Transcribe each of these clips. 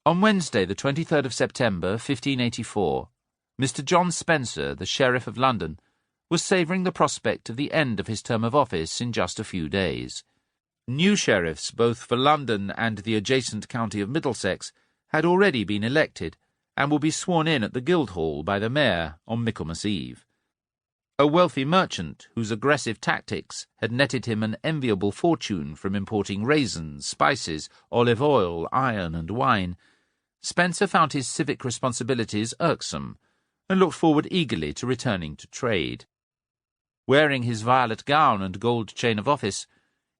On Wednesday, the 23rd of September, 1584, Mr. John Spencer, the Sheriff of London, was savouring the prospect of the end of his term of office in just a few days. New sheriffs, both for London and the adjacent county of Middlesex, had already been elected, and will be sworn in at the Guildhall by the mayor on Michaelmas Eve. A wealthy merchant, whose aggressive tactics had netted him an enviable fortune from importing raisins, spices, olive oil, iron, and wine, Spencer found his civic responsibilities irksome, and looked forward eagerly to returning to trade. Wearing his violet gown and gold chain of office,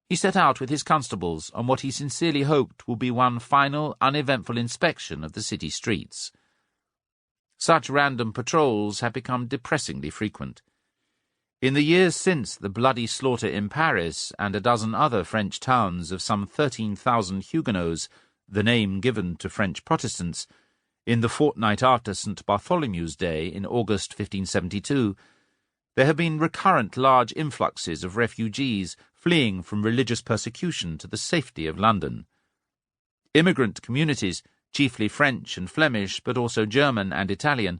he set out with his constables on what he sincerely hoped will be one final, uneventful inspection of the city streets. Such random patrols had become depressingly frequent. In the years since the bloody slaughter in Paris and a dozen other French towns of some 13,000 Huguenots, the name given to French Protestants, in the fortnight after St. Bartholomew's Day in August 1572, there have been recurrent large influxes of refugees fleeing from religious persecution to the safety of London. Immigrant communities, chiefly French and Flemish, but also German and Italian,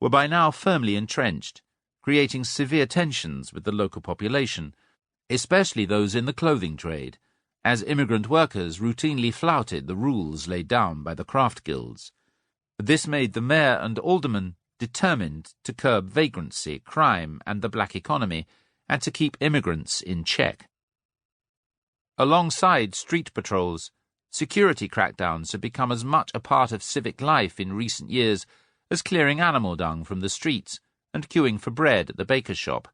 were by now firmly entrenched, creating severe tensions with the local population, especially those in the clothing trade, as immigrant workers routinely flouted the rules laid down by the craft guilds. This made the mayor and aldermen determined to curb vagrancy, crime, and the black economy, and to keep immigrants in check. Alongside street patrols, security crackdowns have become as much a part of civic life in recent years as clearing animal dung from the streets and queuing for bread at the baker's shop.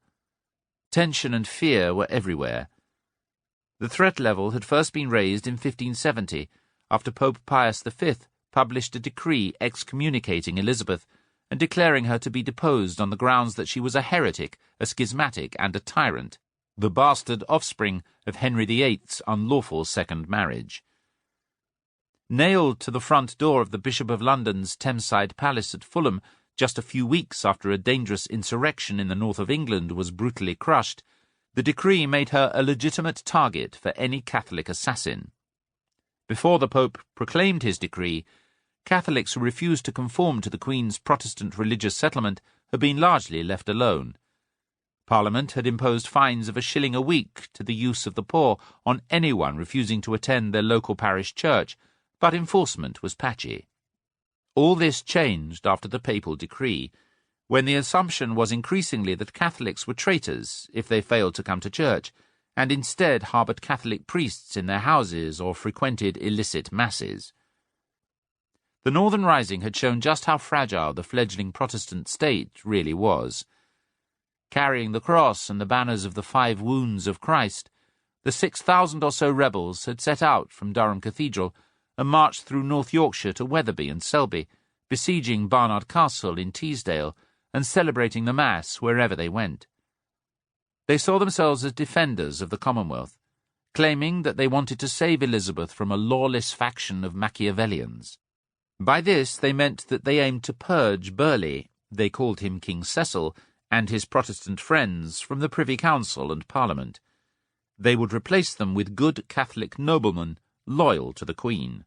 Tension and fear were everywhere. The threat level had first been raised in 1570, after Pope Pius V published a decree excommunicating Elizabeth and declaring her to be deposed on the grounds that she was a heretic, a schismatic, and a tyrant, the bastard offspring of Henry VIII's unlawful second marriage. Nailed to the front door of the Bishop of London's Thameside Palace at Fulham, just a few weeks after a dangerous insurrection in the north of England was brutally crushed, the decree made her a legitimate target for any Catholic assassin. Before the Pope proclaimed his decree, Catholics who refused to conform to the Queen's Protestant religious settlement had been largely left alone. Parliament had imposed fines of £1 a week to the use of the poor on anyone refusing to attend their local parish church, but enforcement was patchy. All this changed after the papal decree, when the assumption was increasingly that Catholics were traitors if they failed to come to church, and instead harboured Catholic priests in their houses or frequented illicit masses. The Northern Rising had shown just how fragile the fledgling Protestant state really was. Carrying the cross and the banners of the 5 wounds of Christ, the 6,000 or so rebels had set out from Durham Cathedral and marched through North Yorkshire to Wetherby and Selby, besieging Barnard Castle in Teesdale and celebrating the Mass wherever they went. They saw themselves as defenders of the Commonwealth, claiming that they wanted to save Elizabeth from a lawless faction of Machiavellians. By this they meant that they aimed to purge Burghley, they called him King Cecil, and his Protestant friends from the Privy Council and Parliament. They would replace them with good Catholic noblemen loyal to the Queen.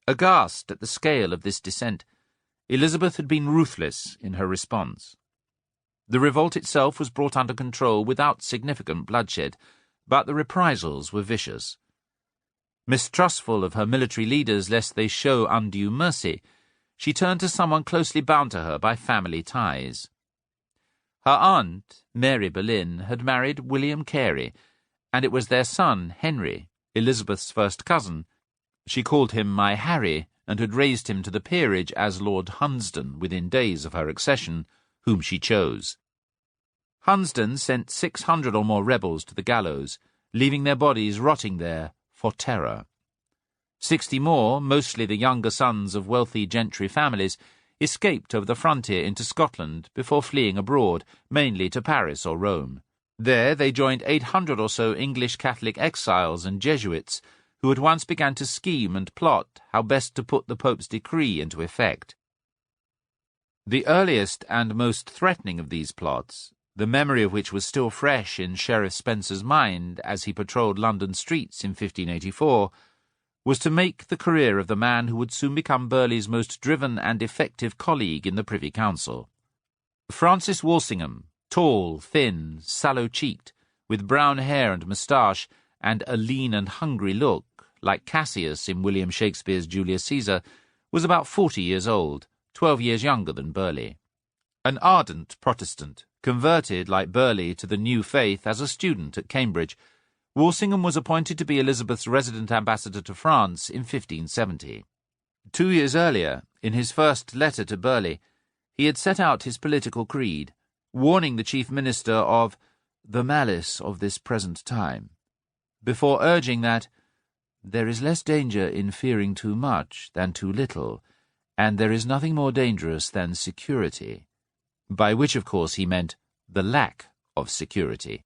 Aghast at the scale of this dissent, Elizabeth had been ruthless in her response. The revolt itself was brought under control without significant bloodshed, but the reprisals were vicious. Mistrustful of her military leaders lest they show undue mercy, she turned to someone closely bound to her by family ties. Her aunt, Mary Boleyn, had married William Carey, and it was their son, Henry, Elizabeth's first cousin. She called him my Harry, and had raised him to the peerage as Lord Hunsdon within days of her accession, whom she chose. Hunsdon sent 600 or more rebels to the gallows, leaving their bodies rotting there for terror. 60 more, mostly the younger sons of wealthy gentry families, escaped over the frontier into Scotland before fleeing abroad, mainly to Paris or Rome. There they joined 800 or so English Catholic exiles and Jesuits, who at once began to scheme and plot how best to put the Pope's decree into effect. The earliest and most threatening of these plots, the memory of which was still fresh in Sheriff Spencer's mind as he patrolled London streets in 1584, was to make the career of the man who would soon become Burghley's most driven and effective colleague in the Privy Council. Francis Walsingham, tall, thin, sallow-cheeked, with brown hair and moustache, and a lean and hungry look, like Cassius in William Shakespeare's Julius Caesar, was about 40 years old, 12 years younger than Burghley. An ardent Protestant, converted, like Burghley, to the new faith as a student at Cambridge, Walsingham was appointed to be Elizabeth's resident ambassador to France in 1570. 2 years earlier, in his first letter to Burghley, he had set out his political creed, warning the chief minister of the malice of this present time, before urging that there is less danger in fearing too much than too little, and there is nothing more dangerous than security, by which, of course, he meant the lack of security.